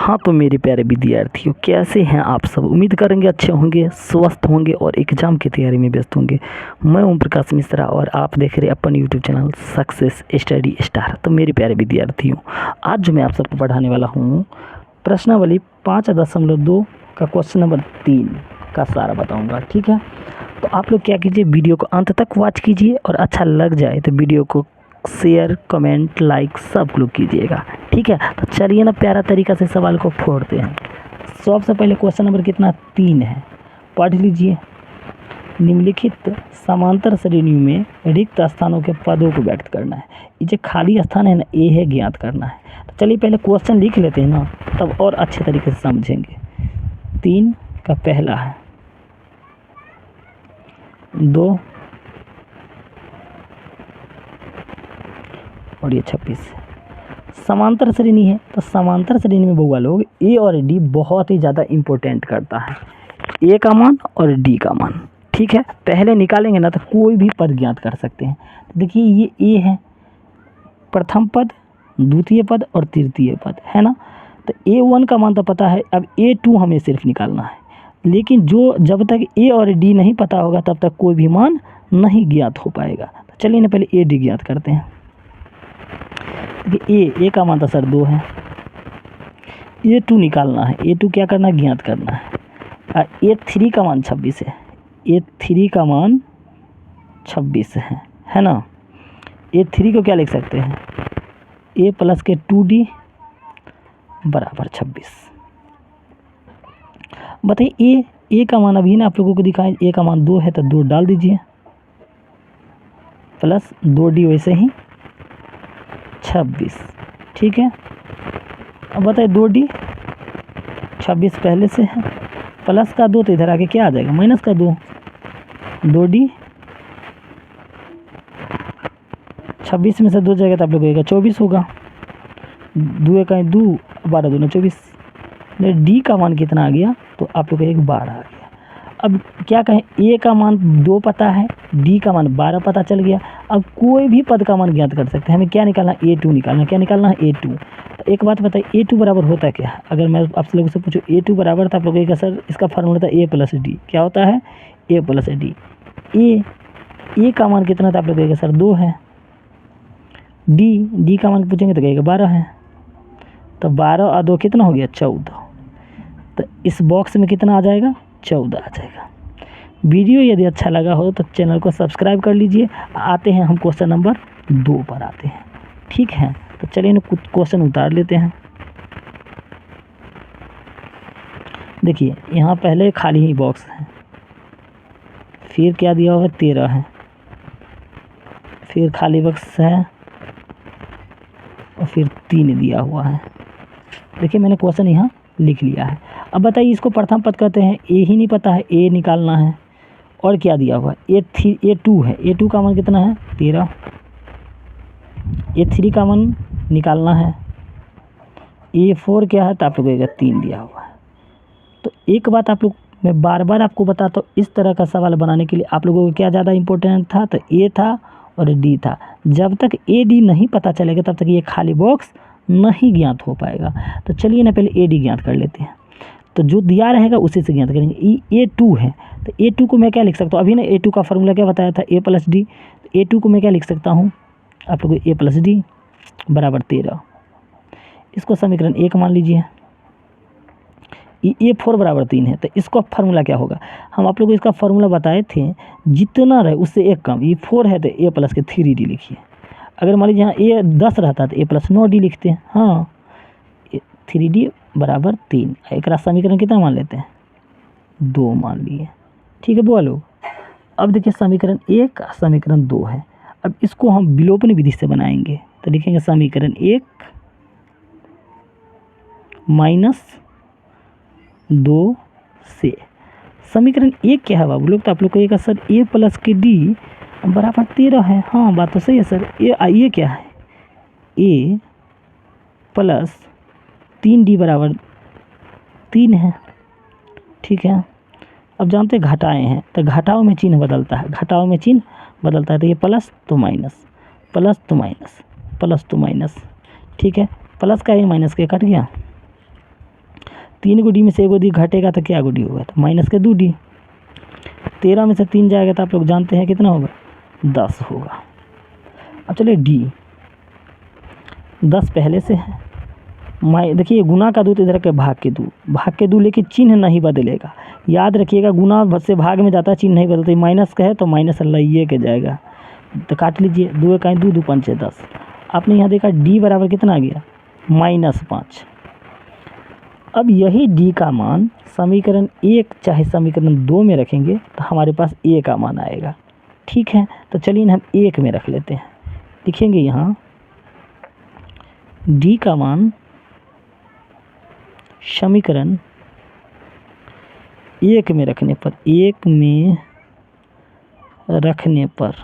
हाँ तो मेरे प्यारे विद्यार्थियों, कैसे हैं आप सब। उम्मीद करेंगे अच्छे होंगे, स्वस्थ होंगे और एग्ज़ाम की तैयारी में व्यस्त होंगे। मैं ओम प्रकाश मिश्रा और आप देख रहे हैं अपन YouTube channel success study star. तो मेरे प्यारे विद्यार्थियों, आज जो मैं आप सबको पढ़ाने वाला हूँ, प्रश्नावली 5.2 का क्वेश्चन नंबर 3 का सारा बताऊँगा। ठीक है, तो आप लोग क्या कीजिए, वीडियो को अंत तक वॉच कीजिए और अच्छा लग जाए तो वीडियो को शेयर, कमेंट, लाइक सब लोग कीजिएगा। ठीक है, तो चलिए ना प्यारा तरीका से सवाल को फोड़ते हैं। सबसे पहले क्वेश्चन नंबर कितना 3 है, पढ़ लीजिए। निम्नलिखित समांतर श्रेणियों में रिक्त स्थानों के पदों को व्यक्त करना है। ये जो खाली स्थान है ना, ये है ज्ञात करना है। तो चलिए पहले क्वेश्चन लिख लेते हैं ना, तब और अच्छे तरीके से समझेंगे। 3 का पहला है 2 और ये 26। समांतर श्रेणी है, तो समांतर श्रेणी में बउआ लोग ए और डी बहुत ही ज़्यादा इम्पोर्टेंट करता है, ए का मान और डी का मान। ठीक है, पहले निकालेंगे ना तो कोई भी पद ज्ञात कर सकते हैं। तो देखिए ये ए है, प्रथम पद, द्वितीय पद और तृतीय पद है ना। तो A1 का मान तो पता है, अब A2 हमें सिर्फ निकालना है। लेकिन जब तक ए और डी नहीं पता होगा तब तक कोई भी मान नहीं ज्ञात हो पाएगा। तो चलिए ना पहले ए डी ज्ञात करते हैं। ए का मान तो सर 2 है, A2 निकालना है, A2 क्या करना है, ज्ञात करना है। और A3 का मान 26 है, A3 का मान 26 है ना। A3 को क्या लिख सकते हैं, A प्लस के 2D बराबर 26। बताइए ए का मान अभी ना आप लोगों को दिखाएं, ए का मान 2 है तो 2 डाल दीजिए, प्लस 2D वैसे ही 26। ठीक है, अब बताइए 2D 26 पहले से है, प्लस का 2 तो इधर आके क्या आ जाएगा, माइनस का 2, 2D 26 में से 2 जाएगा तो आप लोग कहेगा 24 होगा। 2 का 2, 12 दूना 24। डी का मान कितना आ गया, तो आप लोग कहेगा 12 आ गया। अब क्या कहें, ए का मान 2 पता है, डी का मान 12 पता चल गया। अब कोई भी पद का मान ज्ञात कर सकते हैं। हमें क्या निकालना है, A2 निकालना है। क्या निकालना है, A2। तो एक बात बताइए, A2 बराबर होता क्या है। अगर मैं आप लोगों से पूछूँ A2 बराबर, तो आप लोग कहेगा सर इसका फार्मूला था A प्लस डी। क्या होता है, A प्लस डी। ए का मान कितना था, आप लोग कहेगा सर 2 है। डी का मान पूछेंगे तो कहेगा 12 है। तो 12 और 2 कितना हो गया, 14। तो इस बॉक्स में कितना आ जाएगा, 14 आ जाएगा। वीडियो यदि अच्छा लगा हो तो चैनल को सब्सक्राइब कर लीजिए। आते हैं हम क्वेश्चन नंबर 2 पर आते हैं। ठीक है, तो चलिए ना कुछ क्वेश्चन उतार लेते हैं। देखिए यहाँ पहले खाली ही बॉक्स है, फिर क्या दिया हुआ है, 13 है, फिर खाली बॉक्स है और फिर 3 दिया हुआ है। देखिए मैंने क्वेश्चन यहाँ लिख लिया है। अब बताइए इसको प्रथम पद कहते हैं, ए ही नहीं पता है, ए निकालना है। और क्या दिया हुआ है, A2 है, A2 का मान कितना है, 13। A3 का मान निकालना है। A4 क्या है, तो आप लोग कहेगा 3 दिया हुआ है। तो एक बात आप लोग मैं बार बार आपको बताता हूँ, इस तरह का सवाल बनाने के लिए आप लोगों को क्या ज़्यादा इंपॉर्टेंट था, तो ए था और डी था। जब तक ए डी नहीं पता चलेगा तब तक ये खाली बॉक्स नहीं ज्ञात हो पाएगा। तो चलिए ना पहले ए डी ज्ञात कर लेते हैं। तो जो दिया रहेगा उसी से ज्ञात करेंगे। A2 है, तो A2 को मैं क्या लिख सकता हूँ, अभी ना A2 का फार्मूला क्या बताया था, A प्लस डी। तो A2 को मैं क्या लिख सकता हूँ, आप लोग A प्लस डी बराबर 13। इसको समीकरण 1 मान लीजिए। A4 बराबर 3 है, तो इसका फार्मूला क्या होगा, हम आप लोग को इसका फार्मूला बताए थे, जितना रहे उससे एक कम। A4 है तो A प्लस के 3D लिखिए। अगर मान लीजिए यहाँ A10 रहता तो A प्लस 9D लिखते हैं। हाँ, 3D बराबर 3। एक समीकरण कितना मान लेते हैं, 2 मान लिए। ठीक है बुआ लोग, अब देखिए समीकरण 1 समीकरण 2 है। अब इसको हम विलोपन विधि से बनाएंगे। तो लिखेंगे समीकरण 1 माइनस 2 से समीकरण 1 क्या है बाबू लोग, तो आप लोग कहिएगा सर A प्लस के डी बराबर 13 है। हाँ बात तो सही है सर। ये क्या है, A प्लस 3D बराबर 3 है। ठीक है, अब जानते हैं घटाए हैं, तो घटाओ में चिन्ह बदलता है, घटाओ में चिन्ह बदलता है। तो ये प्लस तो माइनस, प्लस तो माइनस, प्लस तो माइनस। ठीक है, प्लस का ये माइनस के कट गया, 3 गो डी में से 1 गो डी घटेगा तो क्या गो डी होगा, तो माइनस के 2 डी। 13 में से 3 जाएगा तो आप लोग जानते हैं कितना होगा, 10 होगा। अब चलिए डी, 10 पहले से है, देखिए गुना का 2 तो इधर के भाग के 2 लेकिन चिन्ह नहीं बदलेगा। याद रखिएगा गुना से भाग में जाता है, चिन्ह नहीं बदलता। माइनस का है तो माइनस लाइए के जाएगा, तो काट लीजिए। 2 1 2 2 5 10। आपने यहाँ देखा डी बराबर कितना आ गया, -5। अब यही डी का मान समीकरण 1 चाहे समीकरण 2 में रखेंगे तो हमारे पास ए का मान आएगा। ठीक है, तो चलिए हम 1 में रख लेते हैं। लिखेंगे यहाँ डी का मान समीकरण 1 में रखने पर,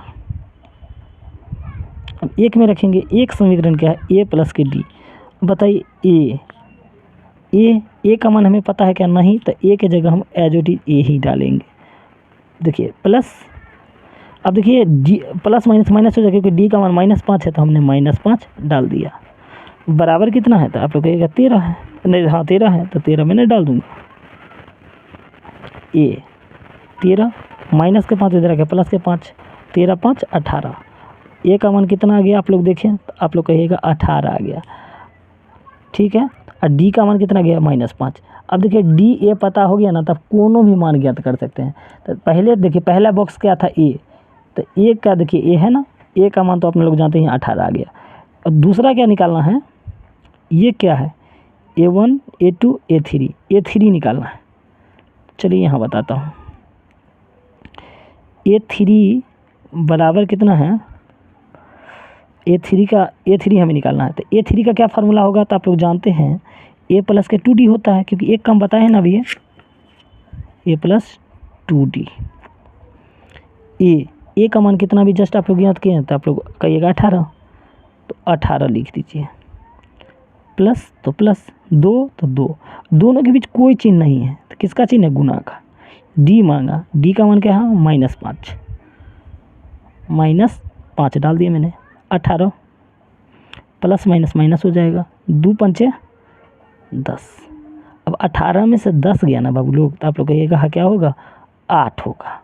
अब 1 में रखेंगे। एक समीकरण क्या है, ए प्लस के डी। बताइए ए का मान हमें पता है क्या, नहीं, तो ए के जगह हम एज इट इज ए ही डालेंगे। देखिए प्लस, अब देखिए डी प्लस माइनस माइनस हो जाएगा क्योंकि डी का मान -5 है तो हमने -5 डाल दिया। बराबर कितना है, तो आप लोग कहिएगा 13 है, नहीं हाँ 13 है, तो 13 मैंने डाल दूंगा। ए 13 माइनस के 5 इधर आ गया, प्लस के 5, 13 5 18। ए का मान कितना आ गया आप लोग देखें, तो आप लोग कहिएगा 18 आ गया। ठीक है, और डी का मान कितना गया, -5। अब देखिए डी ए पता हो गया ना, तब कोनो भी मान ज्ञात कर सकते हैं। तो पहले देखिए पहला बॉक्स क्या था, ए, तो ए का देखिए ए है ना, ए का मान तो अपने लोग जानते हैं 18 आ गया। अब दूसरा क्या निकालना है, ये क्या है, A1 A2 A3 निकालना है। चलिए यहाँ बताता हूँ। A3 बराबर कितना है, A3 हमें निकालना है। तो A3 का क्या फार्मूला होगा, तो आप लोग जानते हैं A प्लस के 2D होता है, क्योंकि एक कम बताए हैं ना अभी, A प्लस 2D। ए का मान कितना भी जस्ट आप लोग याद किए हैं, तो आप लोग कहिएगा 18, तो 18 लिख दीजिए। प्लस तो प्लस, 2 तो 2, दोनों के बीच कोई चिन्ह नहीं है, तो किसका चिन्ह है, गुना का। डी मांगा, डी का मान क्या है, -5 डाल दिए मैंने। 18 प्लस माइनस माइनस हो जाएगा, 2 5 10। अब 18 में से 10 गया ना बाबू लोग, तो आप लोग कहिएगा क्या होगा, 8 होगा।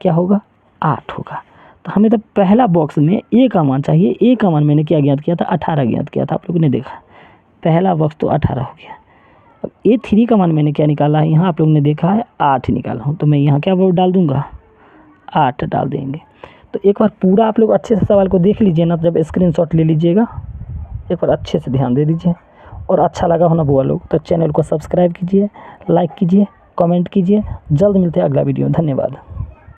क्या होगा, 8 होगा। तो हमें तो पहला बॉक्स में ए का मान चाहिए। ए का मान मैंने क्या ज्ञात किया था, 18 ज्ञात किया था, आप लोगों ने देखा। पहला बॉक्स तो 18 हो गया। अब A3 का मान मैंने क्या निकाला है, यहाँ आप लोगों ने देखा है 8 निकाला हूँ, तो मैं यहाँ क्या डाल दूँगा, 8 डाल देंगे। तो एक बार पूरा आप लोग अच्छे से सवाल को देख लीजिए ना, जब स्क्रीनशॉट ले लीजिएगा, एक बार अच्छे से ध्यान दे दीजिए। और अच्छा लगा हो ना बुआ लोग, तो चैनल को सब्सक्राइब कीजिए, लाइक कीजिए, कमेंट कीजिए। जल्द मिलते हैं अगला वीडियो। धन्यवाद।